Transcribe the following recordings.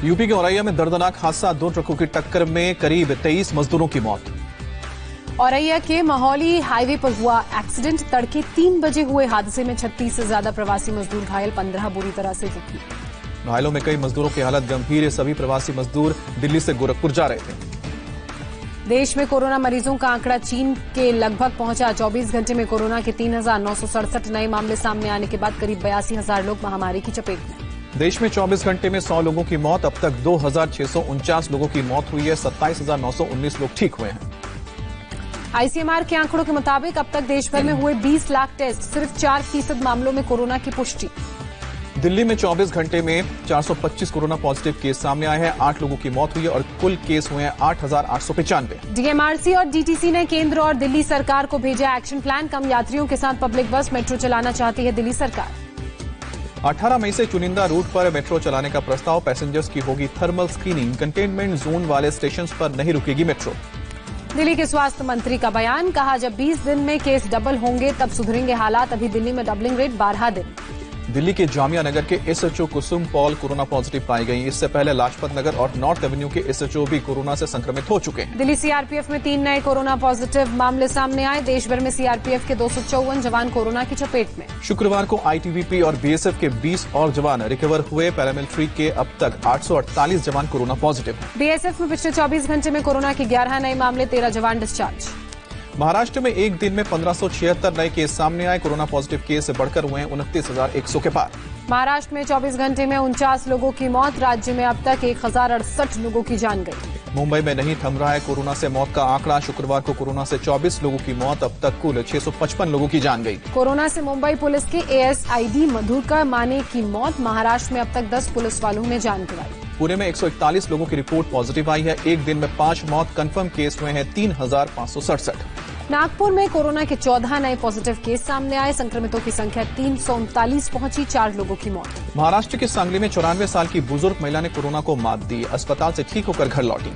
UP के औरैया में दर्दनाक हादसा, 2 ट्रकों की टक्कर में करीब 23 मजदूरों की मौत। औरैया के महौली हाईवे पर हुआ एक्सीडेंट। तड़के 3 बजे हुए हादसे में 36 से ज्यादा प्रवासी मजदूर घायल, 15 बुरी तरह से जख्मी। घायलों में कई मजदूरों की हालत गंभीर है। सभी प्रवासी मजदूर दिल्ली से गोरखपुर जा रहे थे। देश में कोरोना मरीजों का आंकड़ा चीन के लगभग पहुंचा। 24 घंटे में कोरोना के 3,967 नए मामले सामने आने के बाद करीब 82,000 लोग महामारी की चपेट में। देश में 24 घंटे में 100 लोगों की मौत। अब तक 2,649 लोगों की मौत हुई है। 27,919 लोग ठीक हुए हैं। आईसीएमआर के आंकड़ों के मुताबिक अब तक देश भर में हुए 20 लाख टेस्ट। सिर्फ 4% मामलों में कोरोना की पुष्टि। दिल्ली में 24 घंटे में 425 कोरोना पॉजिटिव केस सामने आए हैं। 8 लोगों की मौत हुई है और कुल केस हुए हैं 8,895। डीएमआरसी और डीटीसी ने केंद्र और दिल्ली सरकार को भेजा एक्शन प्लान। कम यात्रियों के साथ पब्लिक बस मेट्रो चलाना चाहती है दिल्ली सरकार। 18 मई से चुनिंदा रूट पर मेट्रो चलाने का प्रस्ताव। पैसेंजर्स की होगी थर्मल स्क्रीनिंग। कंटेनमेंट जोन वाले स्टेशन पर नहीं रुकेगी मेट्रो। दिल्ली के स्वास्थ्य मंत्री का बयान, कहा जब 20 दिन में केस डबल होंगे तब सुधरेंगे हालात। अभी दिल्ली में डबलिंग रेट 12 दिन। दिल्ली के जामिया नगर के एसएचओ कुसुम पॉल कोरोना पॉजिटिव पाई गई। इससे पहले लाजपत नगर और नॉर्थ एवेन्यू के एसएचओ भी कोरोना से संक्रमित हो चुके हैं। दिल्ली सीआरपीएफ में 3 नए कोरोना पॉजिटिव मामले सामने आए। देश भर में सीआरपीएफ के 254 जवान कोरोना की चपेट में। शुक्रवार को आईटीबीपी और बीएसएफ के 20 और जवान रिकवर हुए। पैरामिलिट्री के अब तक 848 जवान कोरोना पॉजिटिव हैं। बीएसएफ में पिछले 24 घंटे में कोरोना के 11 नए मामले, 13 जवान डिस्चार्ज। महाराष्ट्र में एक दिन में 1576 नए केस सामने आए। कोरोना पॉजिटिव केस बढ़कर हुए 29,100 के पार। महाराष्ट्र में 24 घंटे में 49 लोगों की मौत। राज्य में अब तक 1,068 लोगों की जान गई। मुंबई में नहीं थम रहा है कोरोना से मौत का आंकड़ा। शुक्रवार को कोरोना से 24 लोगों की मौत। अब तक कुल 655 लोगों की जान गई। कोरोना से मुंबई पुलिस के एएसआईडी मधुकर माने की मौत। महाराष्ट्र में अब तक 10 पुलिस वालों ने जान गंवाई। पुणे में 141 लोगों की रिपोर्ट पॉजिटिव आई है। एक दिन में 5 मौत। कंफर्म केस हुए हैं 3,567। नागपुर में कोरोना के 14 नए पॉजिटिव केस सामने आए। संक्रमितों की संख्या 339 पहुंची। 4 लोगों की मौत। महाराष्ट्र के सांगली में 94 साल की बुजुर्ग महिला ने कोरोना को मात दी। अस्पताल से ठीक होकर घर लौटी।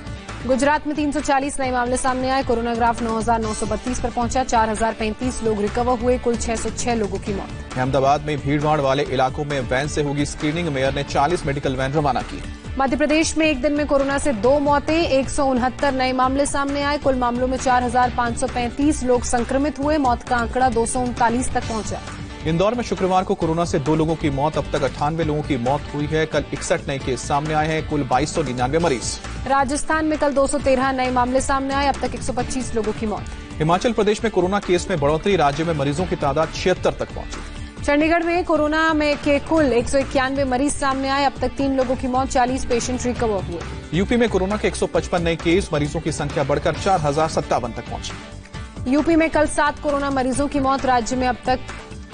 गुजरात में 340 नए मामले सामने आए। कोरोना ग्राफ 9,932 पर पहुंचा। 4,035 लोग रिकवर हुए। कुल 606 लोगों की मौत। अहमदाबाद में भीड़भाड़ वाले इलाकों में वैन से होगी स्क्रीनिंग। मेयर ने 40 मेडिकल वैन रवाना की। मध्य प्रदेश में एक दिन में कोरोना से 2 मौतें, 169 नए मामले सामने आए। कुल मामलों में 4,535 लोग संक्रमित हुए। मौत का आंकड़ा 239 तक पहुंचा। इंदौर में शुक्रवार को कोरोना से 2 लोगों की मौत। अब तक 98 लोगों की मौत हुई है। कल 61 नए केस सामने आए हैं। कुल 2,299 मरीज। राजस्थान में कल 213 नए मामले सामने आए। अब तक 125 लोगों की मौत। हिमाचल प्रदेश में कोरोना केस में बढ़ोतरी। राज्य में मरीजों की तादाद 76 तक पहुंची। चंडीगढ़ में कोरोना में के कुल 191 मरीज सामने आए। अब तक 3 लोगों की मौत, 40 पेशेंट रिकवर हुए। यूपी में कोरोना के 155 नए केस। मरीजों की संख्या बढ़कर 4,057 तक पहुंची। यूपी में कल 7 कोरोना मरीजों की मौत। राज्य में अब तक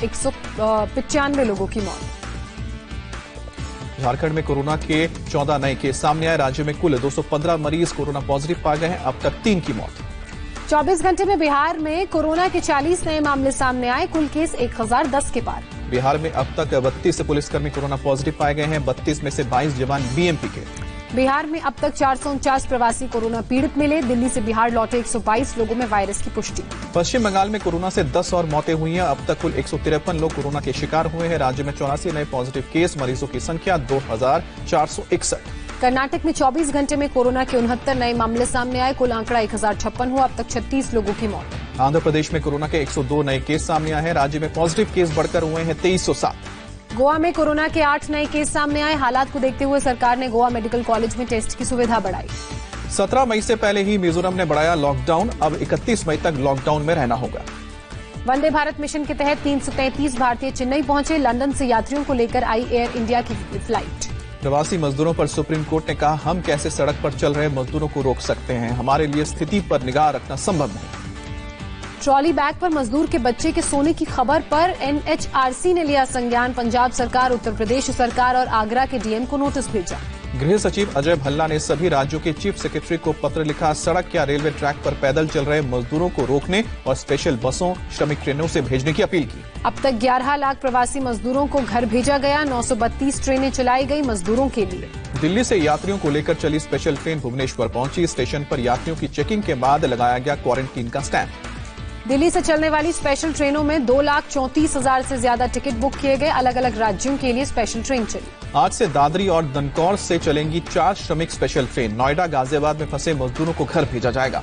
195 लोगों की मौत। झारखंड में कोरोना के 14 नए केस सामने आए। राज्य में कुल 215 मरीज कोरोना पॉजिटिव पाए गए हैं। अब तक 3 की मौत। 24 घंटे में बिहार में कोरोना के 40 नए मामले सामने आए। कुल केस 1,010 के पार। बिहार में अब तक 32 पुलिसकर्मी कोरोना पॉजिटिव पाए गए हैं। 32 में से 22 जवान बीएमपी के। बिहार में अब तक 449 प्रवासी कोरोना पीड़ित मिले। दिल्ली से बिहार लौटे 122 लोगों में वायरस की पुष्टि। पश्चिम बंगाल में कोरोना से 10 और मौतें हुई हैं। अब तक कुल 153 लोग कोरोना के शिकार हुए हैं। राज्य में 84 नए पॉजिटिव केस। मरीजों की संख्या 2,461। कर्नाटक में 24 घंटे में कोरोना के 69 नए मामले सामने आए। कुल आंकड़ा 1,056 हुआ। अब तक 36 लोगों की मौत। आंध्र प्रदेश में कोरोना के 102 नए केस सामने आए हैं। राज्य में पॉजिटिव केस बढ़कर हुए हैं 2,307। गोवा में कोरोना के 8 नए केस सामने आए। हालात को देखते हुए सरकार ने गोवा मेडिकल कॉलेज में टेस्ट की सुविधा बढ़ाई। 17 मई से पहले ही मिजोरम ने बढ़ाया लॉकडाउन। अब 31 मई तक लॉकडाउन में रहना होगा। वंदे भारत मिशन के तहत 333 भारतीय चेन्नई पहुंचे। लंदन से यात्रियों को लेकर आई एयर इंडिया की फ्लाइट। प्रवासी मजदूरों पर सुप्रीम कोर्ट ने कहा, हम कैसे सड़क पर चल रहे मजदूरों को रोक सकते हैं। हमारे लिए स्थिति पर निगाह रखना संभव नहीं। ट्रॉली बैग पर मजदूर के बच्चे के सोने की खबर पर एनएचआरसी ने लिया संज्ञान। पंजाब सरकार, उत्तर प्रदेश सरकार और आगरा के डीएम को नोटिस भेजा। गृह सचिव अजय भल्ला ने सभी राज्यों के चीफ सेक्रेटरी को पत्र लिखा। सड़क या रेलवे ट्रैक पर पैदल चल रहे मजदूरों को रोकने और स्पेशल बसों, श्रमिक ट्रेनों से भेजने की अपील की। अब तक 11 लाख प्रवासी मजदूरों को घर भेजा गया। 932 ट्रेनें चलाई गई मजदूरों के लिए। दिल्ली से यात्रियों को लेकर चली स्पेशल ट्रेन भुवनेश्वर पहुंची। स्टेशन पर यात्रियों की चेकिंग के बाद लगाया गया क्वारंटीन का स्टैंप। दिल्ली से चलने वाली स्पेशल ट्रेनों में 2,34,000 से ज्यादा टिकट बुक किए गए। अलग अलग राज्यों के लिए स्पेशल ट्रेन चली। आज से दादरी और दनकौर से चलेंगी 4 श्रमिक स्पेशल ट्रेन। नोएडा गाजियाबाद में फंसे मजदूरों को घर भेजा जाएगा।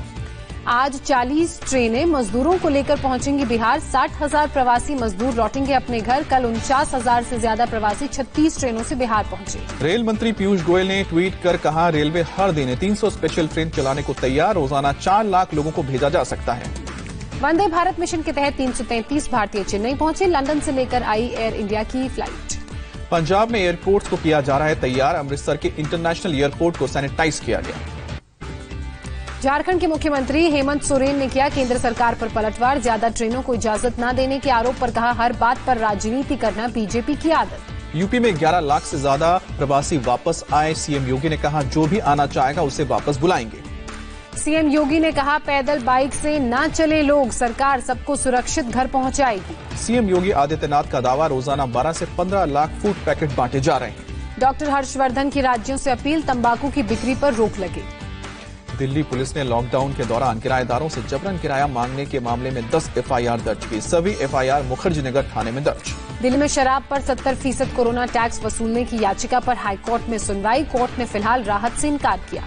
आज 40 ट्रेनें मजदूरों को लेकर पहुंचेंगी बिहार। 60,000 प्रवासी मजदूर लौटेंगे अपने घर। कल 49,000 से ज्यादा प्रवासी 36 ट्रेनों से बिहार पहुंचे। रेल मंत्री पीयूष गोयल ने ट्वीट कर कहा, रेलवे हर दिन 300 स्पेशल ट्रेन चलाने को तैयार। रोजाना 4 लाख लोगों को भेजा जा सकता है। वंदे भारत मिशन के तहत 333 भारतीय चेन्नई पहुंचे। लंदन से लेकर आई एयर इंडिया की फ्लाइट। पंजाब में एयरपोर्ट्स को किया जा रहा है तैयार। अमृतसर के इंटरनेशनल एयरपोर्ट को सैनिटाइज किया गया। झारखंड के मुख्यमंत्री हेमंत सोरेन ने किया केंद्र सरकार पर पलटवार। ज्यादा ट्रेनों को इजाजत न देने के आरोप पर कहा, हर बात पर राजनीति करना बीजेपी की आदत। यूपी में 11 लाख से ज्यादा प्रवासी वापस आए। सीएम योगी ने कहा, जो भी आना चाहेगा उसे वापस बुलाएंगे। सीएम योगी ने कहा, पैदल बाइक से न चले लोग, सरकार सबको सुरक्षित घर पहुंचाएगी। सीएम योगी आदित्यनाथ का दावा, रोजाना 12 से 15 लाख फूड पैकेट बांटे जा रहे हैं। डॉक्टर हर्षवर्धन की राज्यों से अपील, तंबाकू की बिक्री पर रोक लगे। दिल्ली पुलिस ने लॉकडाउन के दौरान किराएदारों से जबरन किराया मांगने के मामले में 10 एफआईआर दर्ज की। सभी एफआईआर मुखर्जी नगर थाने में दर्ज। दिल्ली में शराब पर 70% कोरोना टैक्स वसूलने की याचिका पर हाईकोर्ट में सुनवाई। कोर्ट ने फिलहाल राहत से इनकार किया।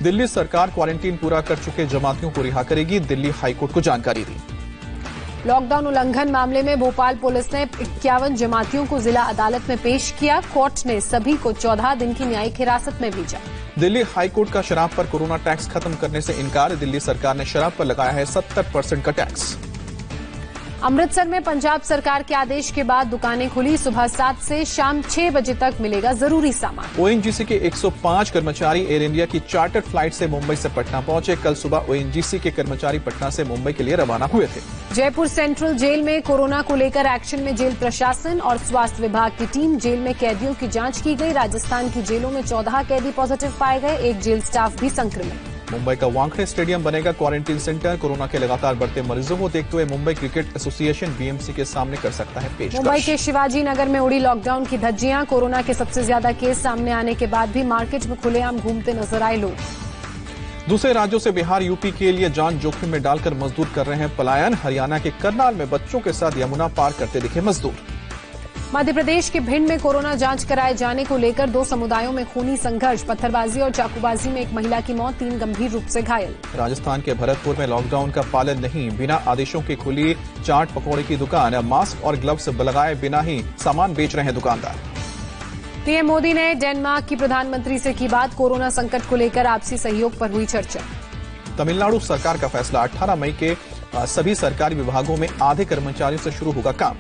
दिल्ली सरकार क्वारंटीन पूरा कर चुके जमातियों को रिहा करेगी। दिल्ली हाईकोर्ट को जानकारी दी। लॉकडाउन उल्लंघन मामले में भोपाल पुलिस ने 51 जमातियों को जिला अदालत में पेश किया। कोर्ट ने सभी को 14 दिन की न्यायिक हिरासत में भेजा। दिल्ली हाईकोर्ट का शराब पर कोरोना टैक्स खत्म करने से इनकार। दिल्ली सरकार ने शराब पर लगाया है 70% का टैक्स। अमृतसर में पंजाब सरकार के आदेश के बाद दुकानें खुली। सुबह 7 से शाम 6 बजे तक मिलेगा जरूरी सामान। ओएनजीसी के 105 कर्मचारी एयर इंडिया की चार्टर्ड फ्लाइट से मुंबई से पटना पहुंचे। कल सुबह ओएनजीसी के कर्मचारी पटना से मुंबई के लिए रवाना हुए थे। जयपुर सेंट्रल जेल में कोरोना को लेकर एक्शन में जेल प्रशासन और स्वास्थ्य विभाग की टीम। जेल में कैदियों की जांच की गई। राजस्थान की जेलों में 14 कैदी पॉजिटिव पाए गए। एक जेल स्टाफ भी संक्रमित। मुंबई का वानखेड़े स्टेडियम बनेगा क्वारंटीन सेंटर। कोरोना के लगातार बढ़ते मरीजों को देखते हुए मुंबई क्रिकेट एसोसिएशन बीएमसी के सामने कर सकता है पेशकश। मुंबई के शिवाजी नगर में उड़ी लॉकडाउन की धज्जियां। कोरोना के सबसे ज्यादा केस सामने आने के बाद भी मार्केट में खुलेआम घूमते नजर आए लोग। दूसरे राज्यों से बिहार यूपी के लिए जान जोखिम में डालकर मजदूर कर रहे हैं पलायन। हरियाणा के करनाल में बच्चों के साथ यमुना पार करते दिखे मजदूर। मध्य प्रदेश के भिंड में कोरोना जांच कराए जाने को लेकर 2 समुदायों में खूनी संघर्ष। पत्थरबाजी और चाकूबाजी में एक महिला की मौत, 3 गंभीर रूप से घायल। राजस्थान के भरतपुर में लॉकडाउन का पालन नहीं। बिना आदेशों के खुली चाट पकौड़े की दुकान। मास्क और ग्लव्स लगाए बिना ही सामान बेच रहे हैं दुकानदार। पीएम मोदी ने डेनमार्क की प्रधानमंत्री से की बात। कोरोना संकट को लेकर आपसी सहयोग पर हुई चर्चा। तमिलनाडु सरकार का फैसला, 18 मई के सभी सरकारी विभागों में आधे कर्मचारियों से शुरू होगा काम।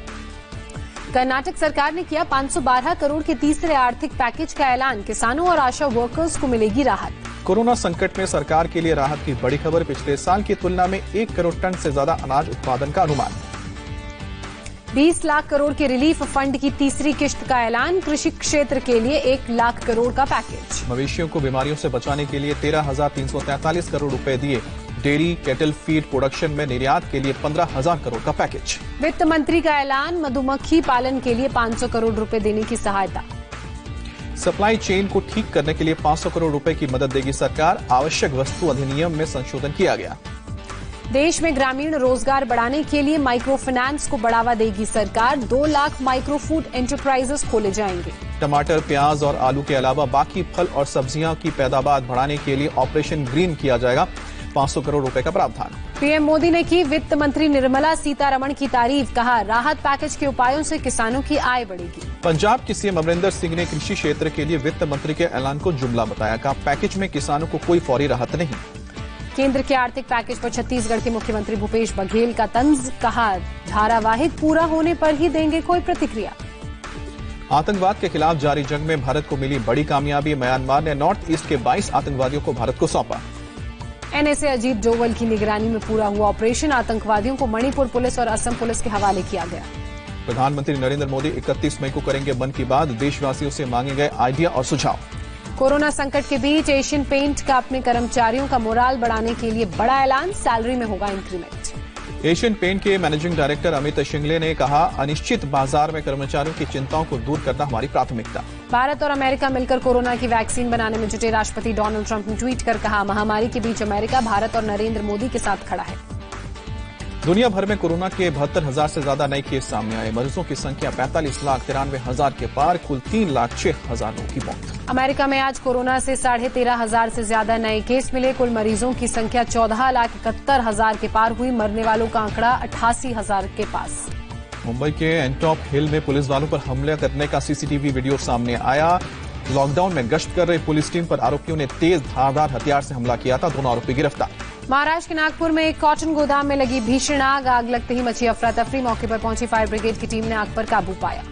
कर्नाटक सरकार ने किया 512 करोड़ के तीसरे आर्थिक पैकेज का ऐलान। किसानों और आशा वर्कर्स को मिलेगी राहत। कोरोना संकट में सरकार के लिए राहत की बड़ी खबर। पिछले साल की तुलना में 1 करोड़ टन से ज्यादा अनाज उत्पादन का अनुमान। 20 लाख करोड़ के रिलीफ फंड की तीसरी किश्त का ऐलान। कृषि क्षेत्र के लिए 1 लाख करोड़ का पैकेज। मवेशियों को बीमारियों से बचाने के लिए 13,343 करोड़ रुपए दिए। डेयरी कैटल फीड प्रोडक्शन में निर्यात के लिए 15,000 करोड़ का पैकेज। वित्त मंत्री का ऐलान। मधुमक्खी पालन के लिए 500 करोड़ रुपए देने की सहायता। सप्लाई चेन को ठीक करने के लिए 500 करोड़ रुपए की मदद देगी सरकार। आवश्यक वस्तु अधिनियम में संशोधन किया गया। देश में ग्रामीण रोजगार बढ़ाने के लिए माइक्रो फाइनेंस को बढ़ावा देगी सरकार। 2 लाख माइक्रो फूड एंटरप्राइजेस खोले जाएंगे। टमाटर, प्याज और आलू के अलावा बाकी फल और सब्जियां की पैदावार बढ़ाने के लिए ऑपरेशन ग्रीन किया जाएगा। 500 करोड़ रुपए का प्रावधान। पीएम मोदी ने की वित्त मंत्री निर्मला सीतारमण की तारीफ। कहा, राहत पैकेज के उपायों से किसानों की आय बढ़ेगी। पंजाब के सीएम अमरिंदर सिंह ने कृषि क्षेत्र के लिए वित्त मंत्री के ऐलान को जुमला बताया। कहा, पैकेज में किसानों को कोई फौरी राहत नहीं। केंद्र के आर्थिक पैकेज पर छत्तीसगढ़ के मुख्यमंत्री भूपेश बघेल का तंज। कहा, धारावाहिक पूरा होने पर ही देंगे कोई प्रतिक्रिया। आतंकवाद के खिलाफ जारी जंग में भारत को मिली बड़ी कामयाबी। म्यांमार ने नॉर्थ ईस्ट के 22 आतंकवादियों को भारत को सौंपा। एनएसए अजीत डोवल की निगरानी में पूरा हुआ ऑपरेशन। आतंकवादियों को मणिपुर पुलिस और असम पुलिस के हवाले किया गया। प्रधानमंत्री नरेंद्र मोदी 31 मई को करेंगे मन की बात। देशवासियों से मांगे गए आइडिया और सुझाव। कोरोना संकट के बीच एशियन पेंट का अपने कर्मचारियों का मोराल बढ़ाने के लिए बड़ा ऐलान। सैलरी में होगा इंक्रीमेंट। एशियन पेंट के मैनेजिंग डायरेक्टर अमित शिंगले ने कहा, अनिश्चित बाजार में कर्मचारियों की चिंताओं को दूर करना हमारी प्राथमिकता। भारत और अमेरिका मिलकर कोरोना की वैक्सीन बनाने में जुटे। राष्ट्रपति डोनाल्ड ट्रंप ने ट्वीट कर कहा, महामारी के बीच अमेरिका भारत और नरेंद्र मोदी के साथ खड़ा है। दुनिया भर में कोरोना के 72,000 से ज्यादा नए केस सामने आए। मरीजों की संख्या 45,93,000 के पार, कुल 3,06,000 लोगों की मौत। अमेरिका में आज कोरोना से 13,500 से ज्यादा नए केस मिले। कुल मरीजों की संख्या 14,71,000 के पार हुई। मरने वालों का आंकड़ा 88,000 के पास। मुंबई के एंटॉप हिल में पुलिस वालों पर हमला करने का सीसीटीवी वीडियो सामने आया। लॉकडाउन में गश्त कर रही पुलिस टीम पर आरोपियों ने तेज धारदार हथियार से हमला किया था। दोनों आरोपी गिरफ्तार। महाराष्ट्र के नागपुर में एक कॉटन गोदाम में लगी भीषण आग लगते ही मची अफरा तफरी। मौके पर पहुंची फायर ब्रिगेड की टीम ने आग पर काबू पाया।